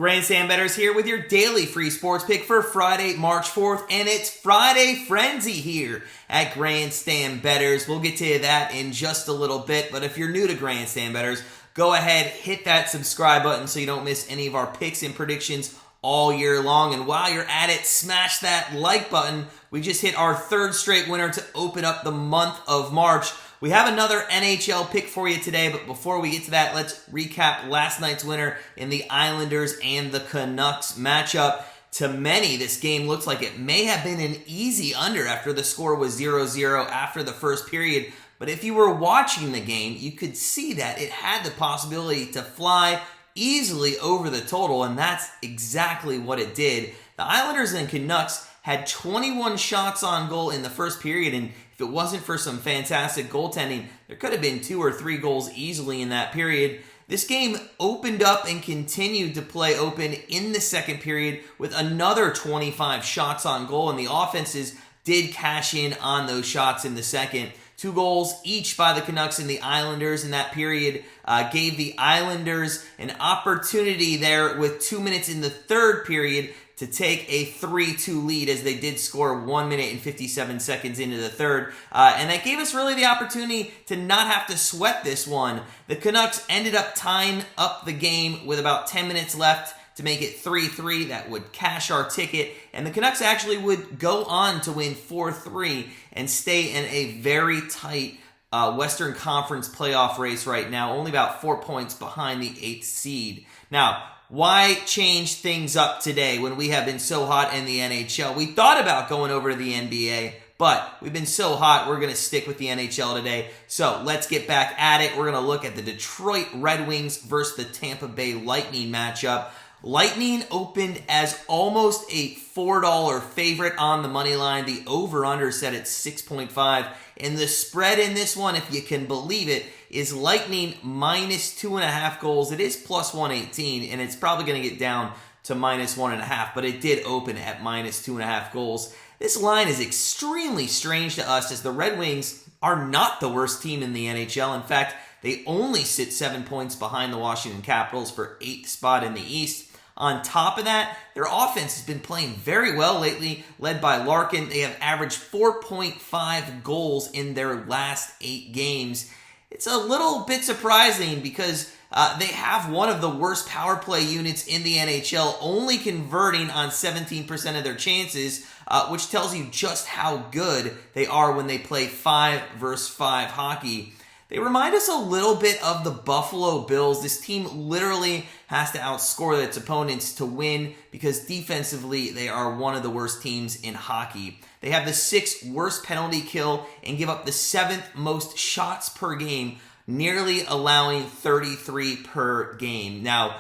Grandstand Bettors here with your daily free sports pick for Friday, March 4th, and it's Friday Frenzy here at Grandstand Bettors. We'll get to that in just a little bit, but if you're new to Grandstand Bettors, go ahead, hit that subscribe button so you don't miss any of our picks and predictions all year long. And while you're at it, smash that like button. We just hit our third straight winner to open up the month of March. We have another NHL pick for you today, but before we get to that, let's recap last night's winner in the Islanders and the Canucks matchup. To many, this game looks like it may have been an easy under after the score was 0-0 after the first period. But if you were watching the game, you could see that it had the possibility to fly easily over the total, and that's exactly what it did. The Islanders and Canucks had 21 shots on goal in the first period, and if it wasn't for some fantastic goaltending, there could have been 2 or 3 goals easily in that period. This game opened up and continued to play open in the second period with another 25 shots on goal, and the offenses did cash in on those shots in the second. 2 goals each by the Canucks and the Islanders in that period gave the Islanders an opportunity there with 2 minutes in the third period to take a 3-2 lead, as they did score 1 minute and 57 seconds into the third. And that gave us really the opportunity to not have to sweat this one. The Canucks ended up tying up the game with about 10 minutes left to make it 3-3. That would cash our ticket. And the Canucks actually would go on to win 4-3 and stay in a very tight Western Conference playoff race right now, only about 4 points behind the 8th seed. Now, why change things up today when we have been so hot in the NHL? We thought about going over to the NBA, but we've been so hot, we're going to stick with the NHL today. So let's get back at it. We're going to look at the Detroit Red Wings versus the Tampa Bay Lightning matchup. Lightning opened as almost a $4 favorite on the money line. The over-under set at 6.5. And the spread in this one, if you can believe it, is Lightning minus 2.5 goals. It is plus 118, and it's probably going to get down to minus 1.5, but it did open at minus 2.5 goals. This line is extremely strange to us, as the Red Wings are not the worst team in the NHL. In fact, they only sit 7 points behind the Washington Capitals for 8th spot in the East. On top of that, their offense has been playing very well lately, led by Larkin. They have averaged 4.5 goals in their last 8 games. It's a little bit surprising because they have one of the worst power play units in the NHL, only converting on 17% of their chances, which tells you just how good they are when they play 5 versus 5 hockey. They remind us a little bit of the Buffalo Bills. This team literally has to outscore its opponents to win because defensively they are one of the worst teams in hockey. They have the 6th worst penalty kill and give up the 7th most shots per game, nearly allowing 33 per game. Now,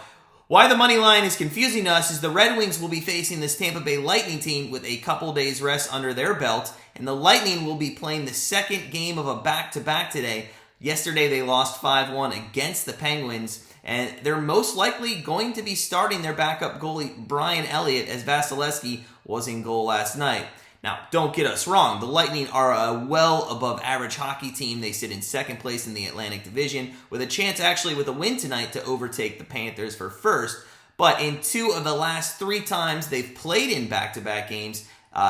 why the money line is confusing us is the Red Wings will be facing this Tampa Bay Lightning team with a couple days rest under their belt, and the Lightning will be playing the second game of a back-to-back today. Yesterday, they lost 5-1 against the Penguins, and they're most likely going to be starting their backup goalie, Brian Elliott, as Vasilevsky was in goal last night. Now, don't get us wrong. The Lightning are a well above average hockey team. They sit in second place in the Atlantic Division with a chance actually with a win tonight to overtake the Panthers for first. But in 2 of the last 3 times they've played in back-to-back games,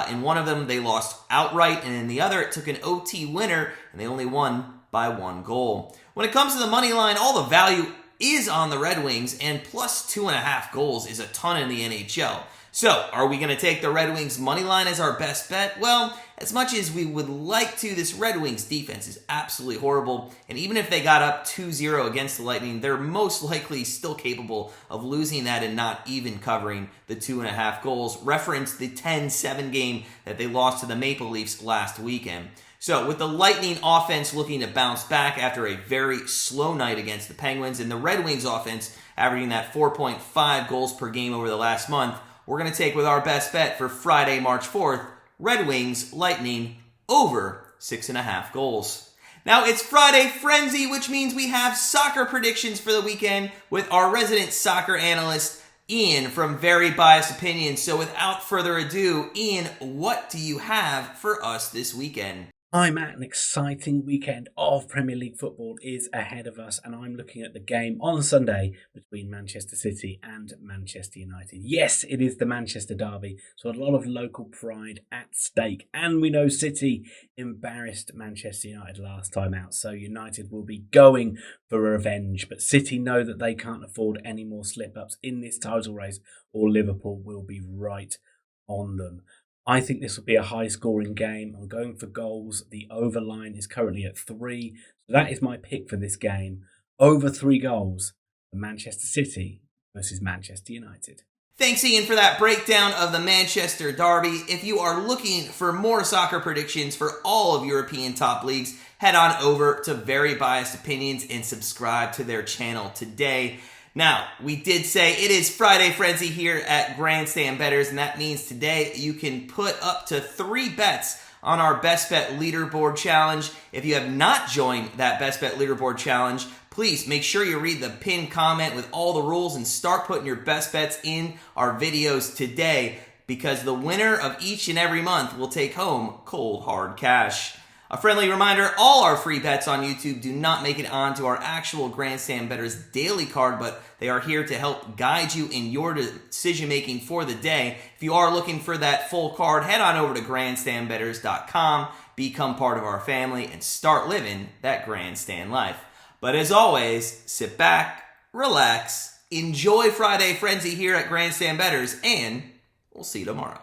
in one of them they lost outright, and in the other it took an OT winner, and they only won by 1 goal. When it comes to the money line, all the value is on the Red Wings, and plus 2.5 goals is a ton in the NHL. So, are we going to take the Red Wings money line as our best bet? Well, as much as we would like to, this Red Wings defense is absolutely horrible, and even if they got up 2-0 against the Lightning, they're most likely still capable of losing that and not even covering the 2.5 goals. Reference the 10-7 game that they lost to the Maple Leafs last weekend. So, with the Lightning offense looking to bounce back after a very slow night against the Penguins, and the Red Wings offense averaging that 4.5 goals per game over the last month, we're going to take with our best bet for Friday, March 4th, Red Wings Lightning over 6.5 goals. Now, it's Friday Frenzy, which means we have soccer predictions for the weekend with our resident soccer analyst, Ian from Very Biased Opinions. So without further ado, Ian, what do you have for us this weekend? Hi Matt, an exciting weekend of Premier League football is ahead of us, and I'm looking at the game on Sunday between Manchester City and Manchester United. Yes, it is the Manchester derby, so a lot of local pride at stake. And we know City embarrassed Manchester United last time out, so United will be going for revenge. But City know that they can't afford any more slip-ups in this title race, or Liverpool will be right on them. I think this will be a high scoring game. I'm going for goals. The over line is currently at 3. So that is my pick for this game. Over 3 goals for Manchester City versus Manchester United. Thanks, Ian, for that breakdown of the Manchester Derby. If you are looking for more soccer predictions for all of European top leagues, head on over to Very Biased Opinions and subscribe to their channel today. Now, we did say it is Friday Frenzy here at Grandstand Bettors, and that means today you can put up to 3 bets on our Best Bet Leaderboard Challenge. If you have not joined that Best Bet Leaderboard Challenge, please make sure you read the pinned comment with all the rules and start putting your best bets in our videos today, because the winner of each and every month will take home cold hard cash. A friendly reminder, all our free bets on YouTube do not make it onto our actual Grandstand Bettors daily card, but they are here to help guide you in your decision making for the day. If you are looking for that full card, head on over to grandstandbettors.com, become part of our family, and start living that grandstand life. But as always, sit back, relax, enjoy Friday Frenzy here at Grandstand Bettors, and we'll see you tomorrow.